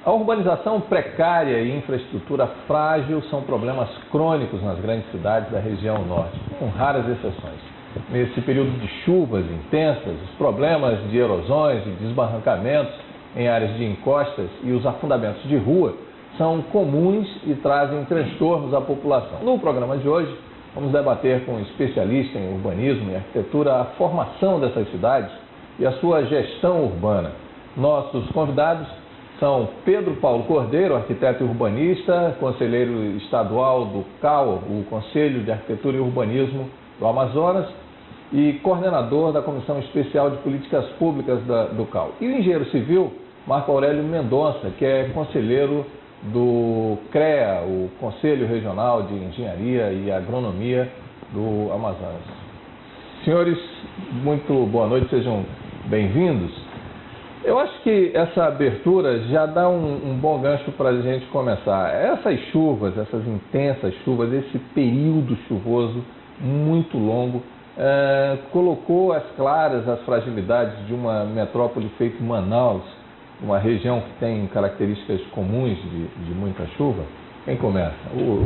A urbanização precária e infraestrutura frágil são problemas crônicos nas grandes cidades da região norte, com raras exceções. Nesse período de chuvas intensas, os problemas de erosões e desbarrancamentos em áreas de encostas e os afundamentos de rua são comuns e trazem transtornos à população. No programa de hoje, vamos debater com um especialista em urbanismo e arquitetura a formação dessas cidades e a sua gestão urbana. Nossos convidados são Pedro Paulo Cordeiro, arquiteto e urbanista, conselheiro estadual do CAU, o Conselho de Arquitetura e Urbanismo do Amazonas, e coordenador da Comissão Especial de Políticas Públicas do CAU. E o engenheiro civil, Marco Aurélio Mendonça, que é conselheiro do CREA, o Conselho Regional de Engenharia e Agronomia do Amazonas. Senhores, muito boa noite, sejam bem-vindos. Eu acho que essa abertura já dá um bom gancho para a gente começar. Essas chuvas, essas intensas chuvas, esse período chuvoso muito longo, colocou às claras as fragilidades de uma metrópole feita Manaus, uma região que tem características comuns de muita chuva. Quem começa?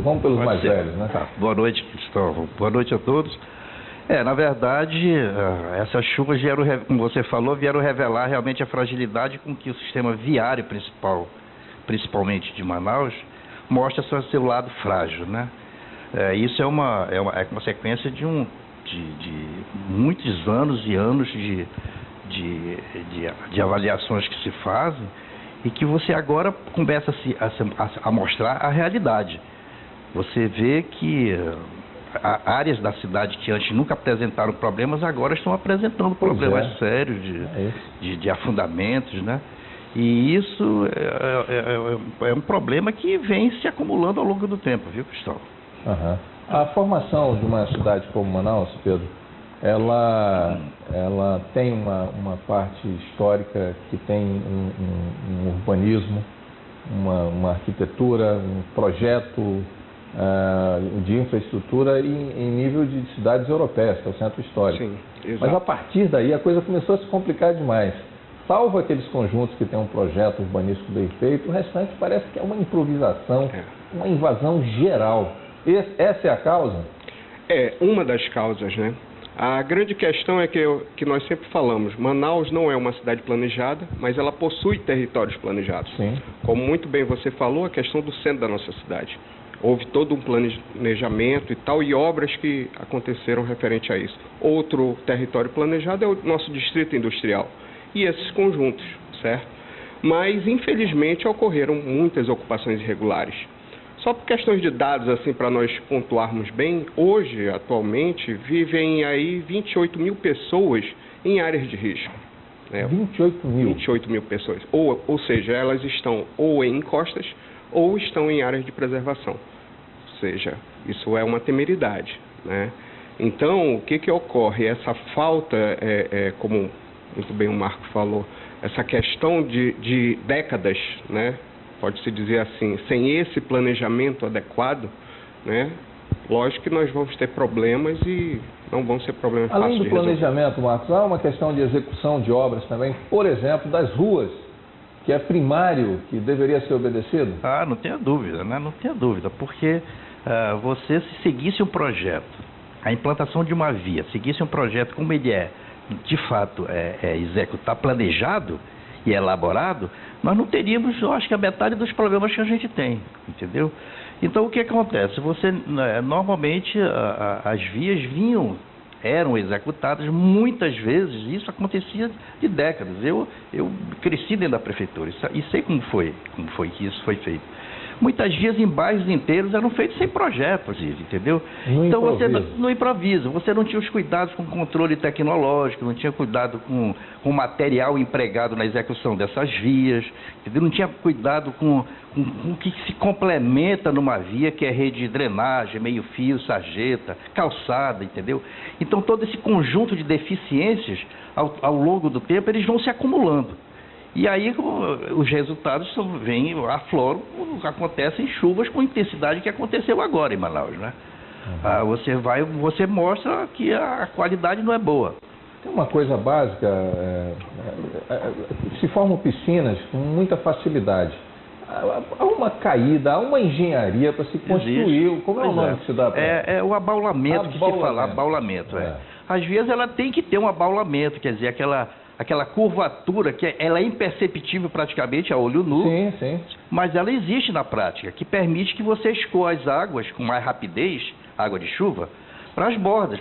Vamos pelos mais velhos, né? Tá. Boa noite, Cristóvão. Boa noite a todos. Na verdade, essas chuvas vieram, como você falou, vieram revelar realmente a fragilidade com que o sistema viário principal, principalmente de Manaus, mostra seu lado frágil, né? Isso é consequência de muitos anos e anos de avaliações que se fazem e que você agora começa a mostrar a realidade. Você vê que áreas da cidade que antes nunca apresentaram problemas, agora estão apresentando problemas sérios de afundamentos, né? E isso é um problema que vem se acumulando ao longo do tempo, viu, Cristóvão? Uhum. A formação de uma cidade como Manaus, Pedro, ela tem uma parte histórica que tem um urbanismo, uma arquitetura, um projeto de infraestrutura em nível de cidades europeias, que é o centro histórico. Sim, exato. Mas a partir daí a coisa começou a se complicar demais. Salvo aqueles conjuntos que têm um projeto urbanístico bem feito, o restante parece que é uma improvisação, uma invasão geral. Essa é a causa? É uma das causas, né? A grande questão é que nós sempre falamos, Manaus não é uma cidade planejada, mas ela possui territórios planejados. Sim. Como muito bem você falou, a questão do centro da nossa cidade. Houve todo um planejamento e tal, e obras que aconteceram referente a isso. Outro território planejado é o nosso distrito industrial. E esses conjuntos, certo? Mas, infelizmente, ocorreram muitas ocupações irregulares. Só por questões de dados, assim, para nós pontuarmos bem, hoje, atualmente, vivem aí 28 mil pessoas em áreas de risco. Né? 28 mil? 28 mil pessoas. Ou seja, elas estão ou em encostas ou estão em áreas de preservação. Ou seja, isso é uma temeridade, né? Então, o que ocorre? Essa falta, como muito bem o Marco falou, essa questão de décadas, né? Pode-se dizer assim, sem esse planejamento adequado, né? Lógico que nós vamos ter problemas e não vão ser problemas fáceis de resolver. Além do planejamento, Marcos, há uma questão de execução de obras também, por exemplo, das ruas, que é primário, que deveria ser obedecido? Não tenha dúvida, né? Não tenha dúvida, porque você se seguisse um projeto, a implantação de uma via, seguisse um projeto como ele de fato, executar planejado e elaborado, nós não teríamos, eu acho que a metade dos problemas que a gente tem, entendeu? Então, o que acontece? Normalmente, as vias eram executadas muitas vezes, isso acontecia de décadas. Eu cresci dentro da prefeitura e sei como foi que isso foi feito. Muitas vias em bairros inteiros eram feitos sem projeto, entendeu? Então você não improvisa, você não tinha os cuidados com controle tecnológico, não tinha cuidado com o material empregado na execução dessas vias, entendeu? Não tinha cuidado com o que se complementa numa via, que é rede de drenagem, meio-fio, sarjeta, calçada, entendeu? Então todo esse conjunto de deficiências, ao longo do tempo, eles vão se acumulando. E aí os resultados afloram, acontecem chuvas com intensidade que aconteceu agora em Manaus, né? Você mostra que a qualidade não é boa. Tem uma coisa básica, se formam piscinas com muita facilidade. há uma caída, há uma engenharia para se construir. Existe. Como é o nome que se dá? É o abaulamento que se fala, abaulamento. Às vezes ela tem que ter um abaulamento, quer dizer, aquela curvatura que ela é imperceptível praticamente a olho nu, sim. Mas ela existe na prática, que permite que você escoa as águas com mais rapidez, água de chuva, para os bordas,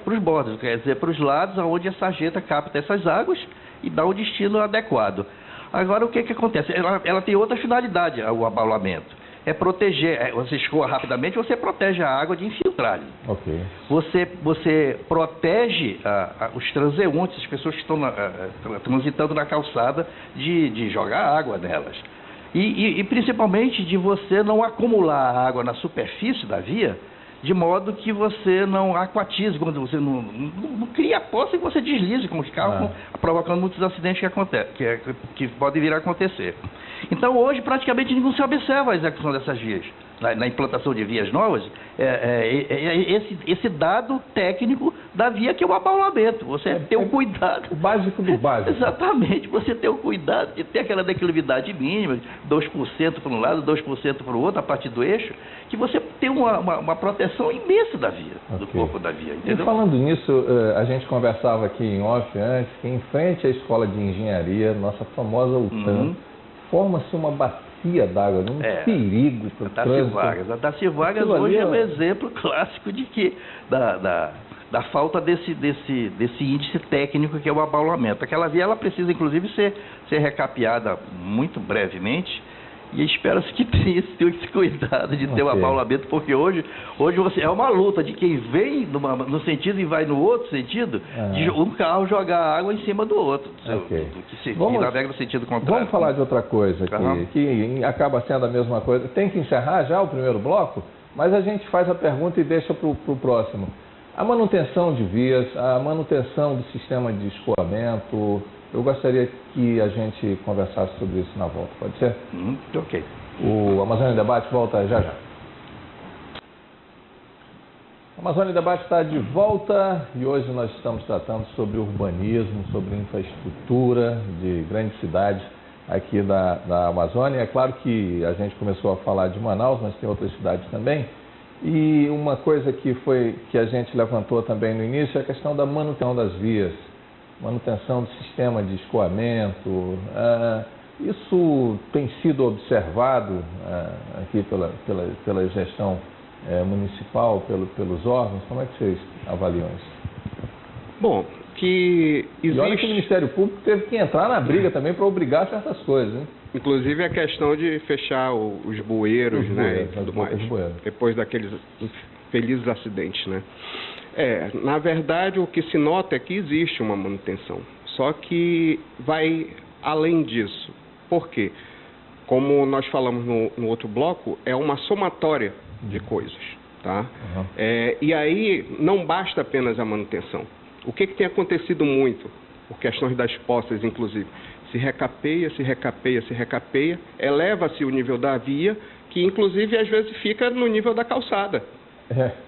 quer dizer, para os lados onde a sarjeta capta essas águas e dá o destino adequado. Agora, o que acontece? Ela tem outra finalidade, o abaulamento. É proteger, você escoa rapidamente, você protege a água de infiltragem. Ok. Você protege os transeuntes, as pessoas que estão transitando na calçada, de jogar água nelas. E principalmente de você não acumular a água na superfície da via, de modo que você não aquatize, quando você não cria poça e você deslize com os carros, provocando muitos acidentes que podem vir a acontecer. Então, hoje, praticamente, não se observa a execução dessas vias. Na implantação de vias novas, esse dado técnico da via que é o abaulamento. Você ter o cuidado... O básico do básico. Exatamente. Você ter o cuidado de ter aquela declividade mínima, 2% para um lado, 2% para o outro, a partir do eixo, que você tem uma proteção imensa da via, do corpo da via. Entendeu? E falando nisso, a gente conversava aqui em off antes, que em frente à Escola de Engenharia, nossa famosa UTAM, forma-se uma bacia d'água, um perigo para o trânsito. A Darcy Vargas hoje é um exemplo clássico de que da falta desse índice técnico que é o abaulamento. Aquela via ela precisa, inclusive, ser recapeada muito brevemente. E espera-se que tenha esse cuidado de ter o abaulamento, porque hoje é uma luta de quem vem no sentido e vai no outro sentido, de um carro jogar água em cima do outro, que navega no sentido contrário. Vamos falar de outra coisa aqui, que acaba sendo a mesma coisa. Tem que encerrar já o primeiro bloco, mas a gente faz a pergunta e deixa para o próximo. A manutenção de vias, a manutenção do sistema de escoamento... Eu gostaria que a gente conversasse sobre isso na volta, pode ser? Ok. O Amazônia em Debate volta já. O Amazônia em Debate está de volta e hoje nós estamos tratando sobre urbanismo, sobre infraestrutura de grandes cidades aqui da Amazônia. É claro que a gente começou a falar de Manaus, mas tem outras cidades também. E uma coisa que a gente levantou também no início é a questão da manutenção das vias. Manutenção do sistema de escoamento, isso tem sido observado aqui pela gestão municipal, pelos órgãos. Como é que vocês avaliam isso? Bom, que existe... E olha que o Ministério Público teve que entrar na briga também para obrigar certas coisas, hein? Inclusive a questão de fechar os bueiros, e tudo mais, depois daqueles infelizes acidentes, né? Na verdade, o que se nota é que existe uma manutenção, só que vai além disso. Por quê? Como nós falamos no outro bloco, é uma somatória de coisas, tá? E aí não basta apenas a manutenção. O que tem acontecido muito, por questões das poças, inclusive, se recapeia, eleva-se o nível da via, que inclusive às vezes fica no nível da calçada.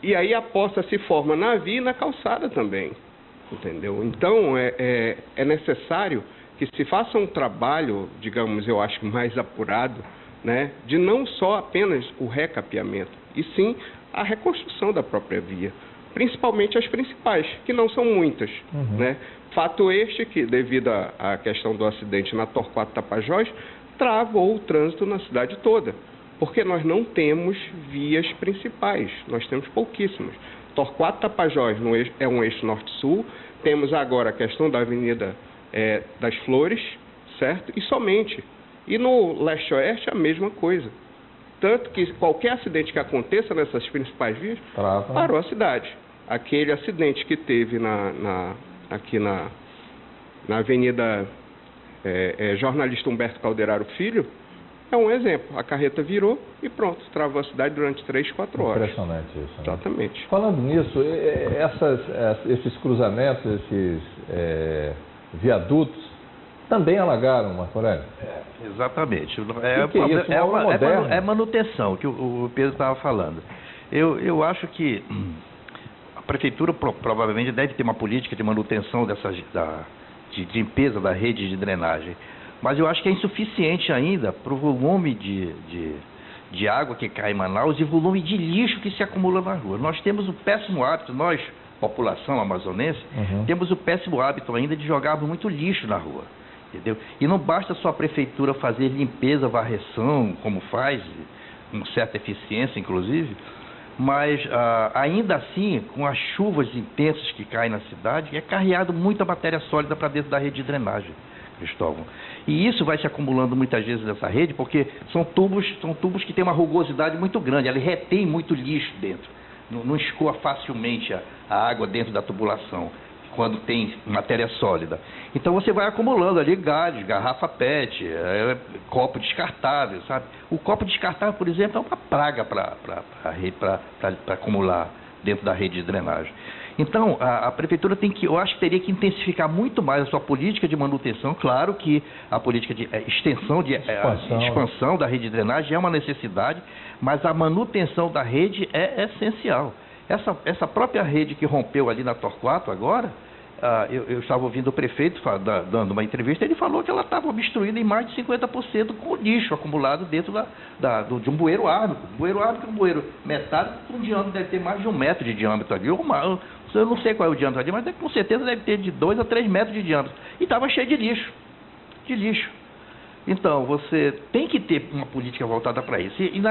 E aí a poça se forma na via e na calçada também, entendeu? Então é necessário que se faça um trabalho, digamos, eu acho mais apurado, né, de não só apenas o recapeamento, e sim a reconstrução da própria via, principalmente as principais, que não são muitas, né? Fato este que, devido à questão do acidente na Torquato Tapajós, travou o trânsito na cidade toda. Porque nós não temos vias principais, nós temos pouquíssimas. Torquato Tapajós é um eixo norte-sul, temos agora a questão da Avenida das Flores, certo? E somente. E no leste-oeste a mesma coisa. Tanto que qualquer acidente que aconteça nessas principais vias, parou a cidade. Aquele acidente que teve aqui na Avenida Jornalista Humberto Calderaro Filho, é um exemplo. A carreta virou e pronto, travou a cidade durante 3, 4 horas. Impressionante isso. Né? Exatamente. Falando nisso, esses cruzamentos, esses viadutos, também alagaram, Marco Aurélio? Exatamente. É manutenção, que o Pedro estava falando. Eu acho que a Prefeitura provavelmente deve ter uma política de manutenção de limpeza da rede de drenagem. Mas eu acho que é insuficiente ainda para o volume de água que cai em Manaus e volume de lixo que se acumula na rua. Nós temos o péssimo hábito, nós, população amazonense, temos o péssimo hábito ainda de jogar muito lixo na rua, entendeu? E não basta só a prefeitura fazer limpeza, varreção, como faz, com certa eficiência, inclusive, mas ainda assim, com as chuvas intensas que caem na cidade, é carreado muita matéria sólida para dentro da rede de drenagem, Cristóvão. E isso vai se acumulando muitas vezes nessa rede, porque são tubos que têm uma rugosidade muito grande, ela retém muito lixo dentro, não escoa facilmente a água dentro da tubulação, quando tem matéria sólida. Então você vai acumulando ali galhos, garrafa PET, copo descartável, sabe? O copo descartável, por exemplo, é uma praga para acumular dentro da rede de drenagem. Então, a prefeitura eu acho que teria que intensificar muito mais a sua política de manutenção. Claro que a política de expansão da rede de drenagem é uma necessidade, mas a manutenção da rede é essencial. Essa própria rede que rompeu ali na Torquato agora, eu estava ouvindo o prefeito dando uma entrevista, ele falou que ela estava obstruída em mais de 50% com lixo acumulado dentro de um bueiro árbico. Bueiro árbico é um bueiro metálico com diâmetro, deve ter mais de 1 metro de diâmetro ali, eu não sei qual é o diâmetro ali, mas com certeza deve ter de 2 a 3 metros de diâmetro. E estava cheio de lixo. Então, você tem que ter uma política voltada para isso. E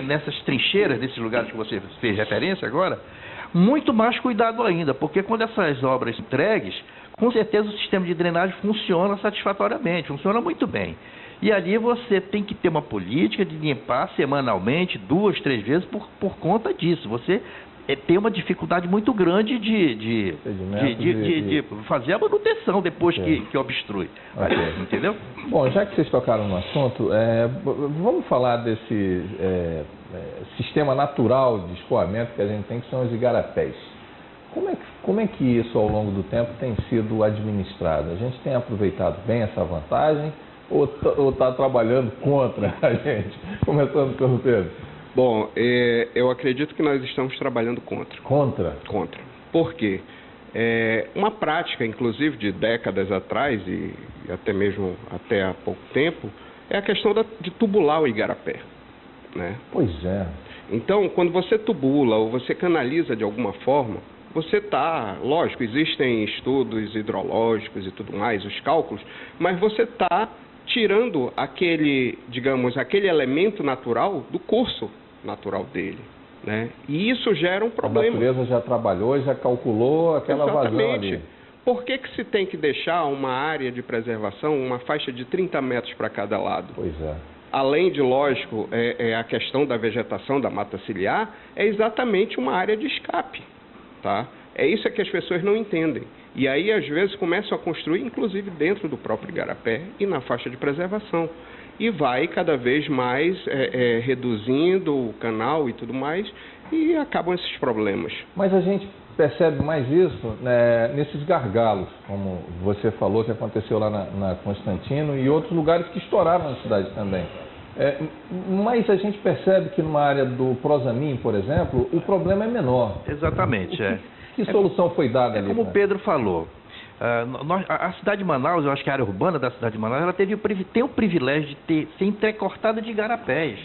nessas trincheiras, nesses lugares que você fez referência agora, muito mais cuidado ainda, porque quando essas obras entregues, com certeza o sistema de drenagem funciona satisfatoriamente, funciona muito bem. E ali você tem que ter uma política de limpar semanalmente, 2, 3 vezes, por conta disso. Você tem uma dificuldade muito grande de fazer a manutenção depois que obstrui. Okay. Entendeu? Bom, já que vocês tocaram no assunto, vamos falar desse sistema natural de escoamento que a gente tem, que são os igarapés. Como é que isso, ao longo do tempo, tem sido administrado? A gente tem aproveitado bem essa vantagem ou está trabalhando contra a gente? Começando pelo Pedro. Bom, eu acredito que nós estamos trabalhando contra. Contra? Contra. Por quê? Uma prática, inclusive, de décadas atrás e até mesmo até há pouco tempo, é a questão de tubular o igarapé, né? Pois é. Então, quando você tubula ou você canaliza de alguma forma, você está, lógico, existem estudos hidrológicos e tudo mais, os cálculos, mas você está tirando aquele elemento natural do curso natural dele, né? E isso gera um problema. A natureza já trabalhou e já calculou aquela vazão ali. Por que se tem que deixar uma área de preservação, uma faixa de 30 metros para cada lado? Pois é. Além de, lógico, a questão da vegetação, da mata ciliar, é exatamente uma área de escape, tá? É isso que as pessoas não entendem. E aí, às vezes, começam a construir, inclusive, dentro do próprio igarapé e na faixa de preservação. E vai cada vez mais reduzindo o canal e tudo mais, e acabam esses problemas. Mas a gente percebe mais isso nesses gargalos, como você falou que aconteceu lá na Constantino e outros lugares que estouraram na cidade também. Mas a gente percebe que numa área do Prosamin, por exemplo, o problema é menor. Exatamente, Que solução foi dada ali? Como o Pedro falou, a cidade de Manaus, eu acho que a área urbana da cidade de Manaus, ela tem o privilégio de ser entrecortada de igarapés.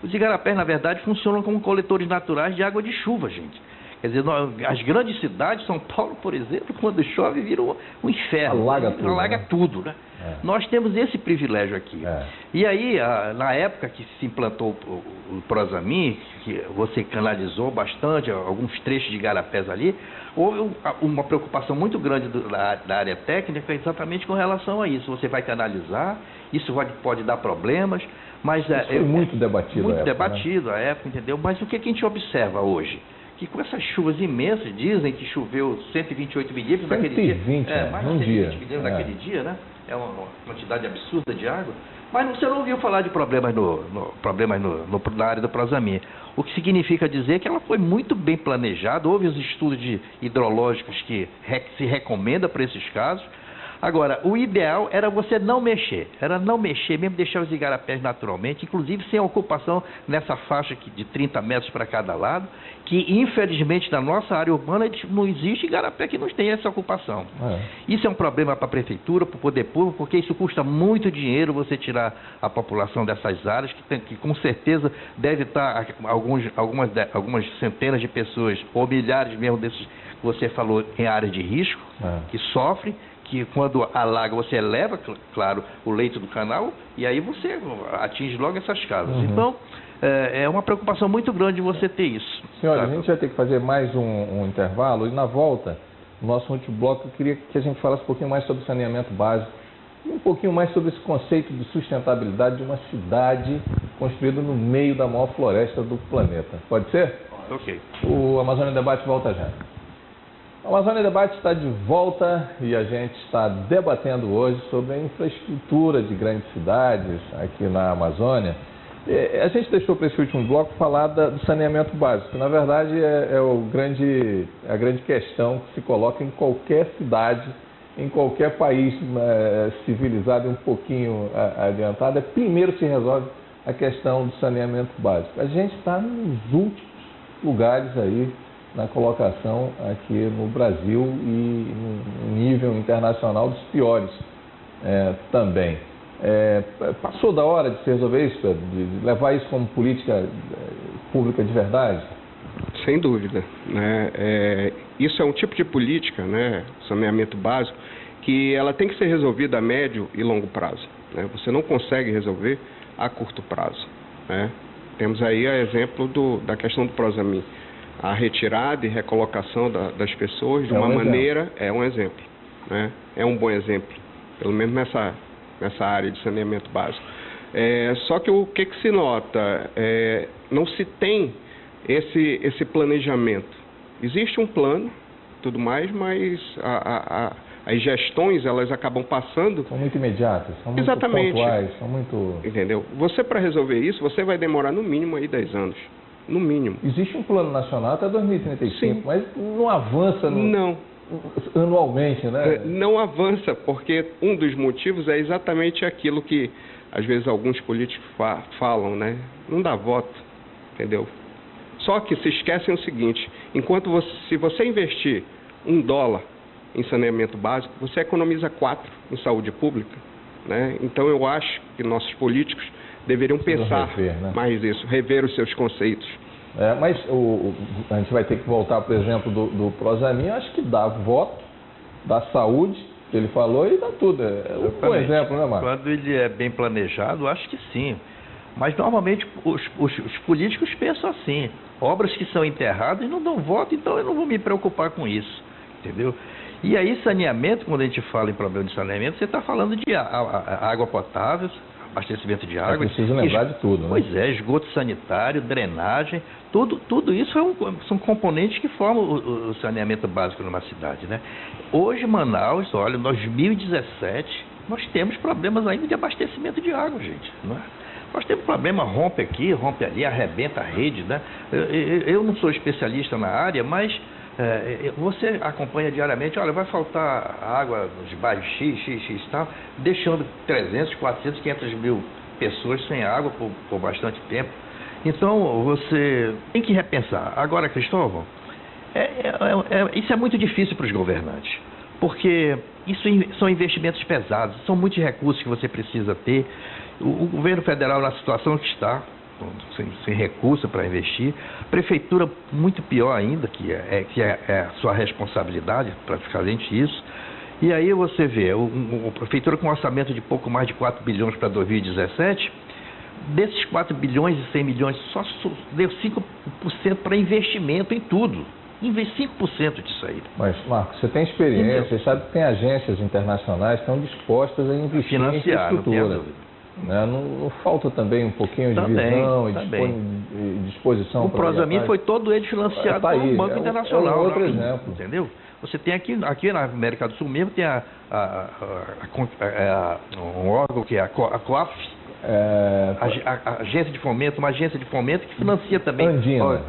Os igarapés, na verdade, funcionam como coletores naturais de água de chuva, gente. Quer dizer, as grandes cidades, São Paulo, por exemplo, quando chove, vira um inferno. Alaga tudo, né? Nós temos esse privilégio aqui. E aí, na época que se implantou o Prosamin, que você canalizou bastante, alguns trechos de igarapés ali, houve uma preocupação muito grande da área técnica exatamente com relação a isso. Você vai canalizar, isso pode dar problemas, mas... Isso foi muito debatido muito debatido à época, entendeu? Mas o que a gente observa hoje? Que com essas chuvas imensas, dizem que choveu 128 milímetros naquele dia. 120, mais num de 120 dia. milímetros naquele dia, né? É uma quantidade absurda de água. Mas você não ouviu falar de problemas na área do Prosamin. O que significa dizer que ela foi muito bem planejada, houve os estudos hidrológicos que se recomenda para esses casos. Agora, o ideal era você não mexer, mesmo deixar os igarapés naturalmente, inclusive sem ocupação nessa faixa de 30 metros para cada lado, que infelizmente na nossa área urbana não existe igarapé que não tenha essa ocupação. Isso é um problema para a prefeitura, para o poder público, porque isso custa muito dinheiro você tirar a população dessas áreas, que com certeza deve estar algumas centenas de pessoas, ou milhares mesmo desses que você falou, em áreas de risco, que sofrem, que quando alaga você eleva, claro, o leito do canal, e aí você atinge logo essas casas. Então, é uma preocupação muito grande você ter isso. Senhora, a gente vai ter que fazer mais um intervalo, e na volta, no nosso último bloco, eu queria que a gente falasse um pouquinho mais sobre saneamento básico, e um pouquinho mais sobre esse conceito de sustentabilidade de uma cidade construída no meio da maior floresta do planeta. Pode ser? Ok. O Amazônia Debate volta já. O Amazônia Debate está de volta e a gente está debatendo hoje sobre a infraestrutura de grandes cidades aqui na Amazônia. A gente deixou para esse último bloco falar do saneamento básico, que na verdade é a grande questão que se coloca em qualquer cidade, em qualquer país civilizado e um pouquinho adiantado. Primeiro se resolve a questão do saneamento básico. A gente está nos últimos lugares aí na colocação aqui no Brasil e no nível internacional dos piores também. Passou da hora de se resolver isso, Pedro? De levar isso como política pública de verdade? Sem dúvida, né? Isso é um tipo de política, né, saneamento básico, que ela tem que ser resolvida a médio e longo prazo, né? Você não consegue resolver a curto prazo, né? Temos aí o exemplo da questão do Prosamin. A retirada e recolocação das pessoas de uma maneira é um exemplo, né? É um bom exemplo, pelo menos nessa área de saneamento básico. Só que o que se nota? Não se tem esse planejamento. Existe um plano, tudo mais, mas as gestões, elas acabam passando... São muito imediatas, são muito pontuais, são muito... Entendeu? Você, para resolver isso, você vai demorar no mínimo aí 10 anos. No mínimo. Existe um plano nacional até 2035, sim, mas não avança anualmente, né? Não avança, porque um dos motivos é exatamente aquilo que, às vezes, alguns políticos falam, né? Não dá voto, entendeu? Só que se esquecem o seguinte, se você investir $1 em saneamento básico, você economiza 4 em saúde pública, né? Então, eu acho que nossos políticos deveriam pensar mais isso, rever os seus conceitos. Mas a gente vai ter que voltar, por exemplo, do Prosamin, acho que dá voto, dá saúde, que ele falou, e dá tudo. Um exemplo, né, Marcos? Quando ele é bem planejado, acho que sim. Mas, normalmente, os políticos pensam assim, obras que são enterradas não dão voto, então eu não vou me preocupar com isso, entendeu? E aí, saneamento, quando a gente fala em problema de saneamento, você está falando de água potável, abastecimento de água. Preciso lembrar de tudo, né? Pois é, esgoto sanitário, drenagem, tudo isso são componentes que formam o saneamento básico numa cidade, né? Hoje, Manaus, olha, em 2017, nós temos problemas ainda de abastecimento de água, gente, não é? Nós temos problema, rompe aqui, rompe ali, arrebenta a rede, né? Eu não sou especialista na área, mas você acompanha diariamente, olha, vai faltar água nos bairros X e tal, deixando 300, 400, 500 mil pessoas sem água por bastante tempo. Então, você tem que repensar. Agora, Cristóvão, isso é muito difícil para os governantes, porque isso são investimentos pesados, são muitos recursos que você precisa ter. O governo federal, na situação que está, sem recurso para investir, prefeitura muito pior ainda, que é a sua responsabilidade, praticamente isso. E aí você vê, a prefeitura com um orçamento de pouco mais de 4 bilhões para 2017, desses 4 bilhões e 100 milhões, só deu 5% para investimento em tudo. 5% disso aí. Mas, Marcos, você tem experiência, você sabe que tem agências internacionais que estão dispostas a investir em infraestrutura. Não falta também um pouquinho de visão e disposição? O Prosamin foi todo ele financiado pelo Banco Internacional. Outro exemplo. Entendeu? Você tem aqui na América do Sul mesmo, tem um órgão que é a COAF, A agência de fomento, uma agência de fomento que financia também. Andina.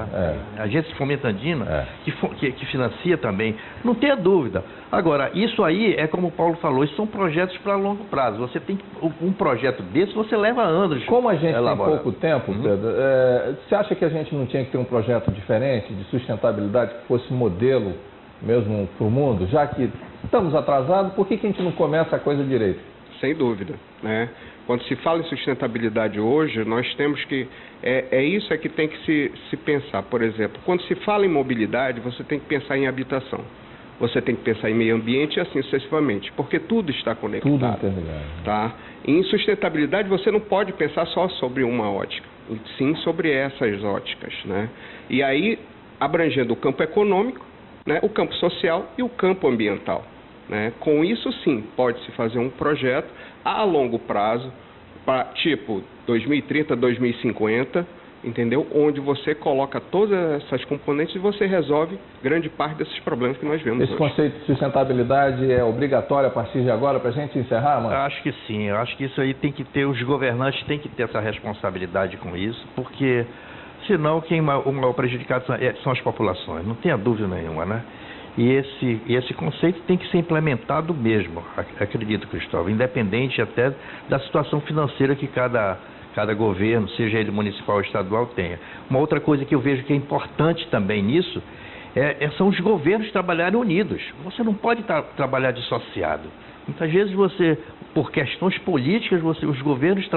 A agência de fomento Andina, que financia também. Não tenha dúvida. Agora, isso aí é como o Paulo falou, isso são projetos para longo prazo. Você tem um projeto desse, você leva anos. Como a gente tem pouco tempo, Pedro, você acha que a gente não tinha que ter um projeto diferente de sustentabilidade que fosse modelo mesmo para o mundo? Já que estamos atrasados, por que a gente não começa a coisa direito? Sem dúvida, né? Quando se fala em sustentabilidade hoje, nós temos que... isso que tem que se pensar. Por exemplo, quando se fala em mobilidade, você tem que pensar em habitação. Você tem que pensar em meio ambiente e assim sucessivamente, porque tudo está conectado. Tudo interligado. Tá? Em sustentabilidade, você não pode pensar só sobre uma ótica, sim sobre essas óticas, né? E aí, abrangendo o campo econômico, né, o campo social e o campo ambiental. Né? Com isso, sim, pode-se fazer um projeto a longo prazo, tipo 2030, 2050, entendeu? Onde você coloca todas essas componentes e você resolve grande parte desses problemas que nós vemos hoje. Esse conceito de sustentabilidade é obrigatório a partir de agora para a gente encerrar, mano? Eu acho que sim, eu acho que isso aí tem que ter, os governantes têm que ter essa responsabilidade com isso, porque senão quem o maior prejudicado são as populações, não tenha dúvida nenhuma, né? E esse conceito tem que ser implementado mesmo, acredito, Cristóvão, independente até da situação financeira que cada governo, seja ele municipal ou estadual, tenha. Uma outra coisa que eu vejo que é importante também nisso são os governos trabalharem unidos. Você não pode trabalhar dissociado. Muitas vezes por questões políticas, os governos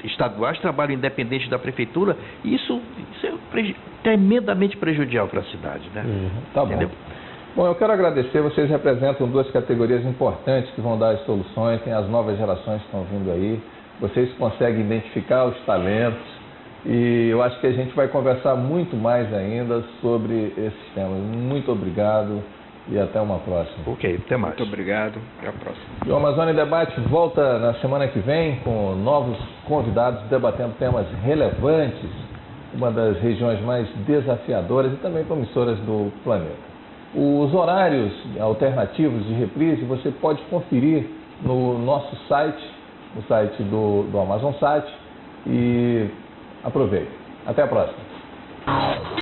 estaduais trabalham independente da prefeitura, e isso é tremendamente prejudicial para a cidade, né? Tá bom. Entendeu? Bom, eu quero agradecer, vocês representam duas categorias importantes que vão dar as soluções, tem as novas gerações que estão vindo aí, vocês conseguem identificar os talentos e eu acho que a gente vai conversar muito mais ainda sobre esses temas. Muito obrigado e até uma próxima. Ok, até mais. Muito obrigado, até a próxima. E o Amazônia em Debate volta na semana que vem com novos convidados debatendo temas relevantes, uma das regiões mais desafiadoras e também promissoras do planeta. Os horários alternativos de reprise você pode conferir no nosso site, no site do Amazon Site, e aproveite. Até a próxima.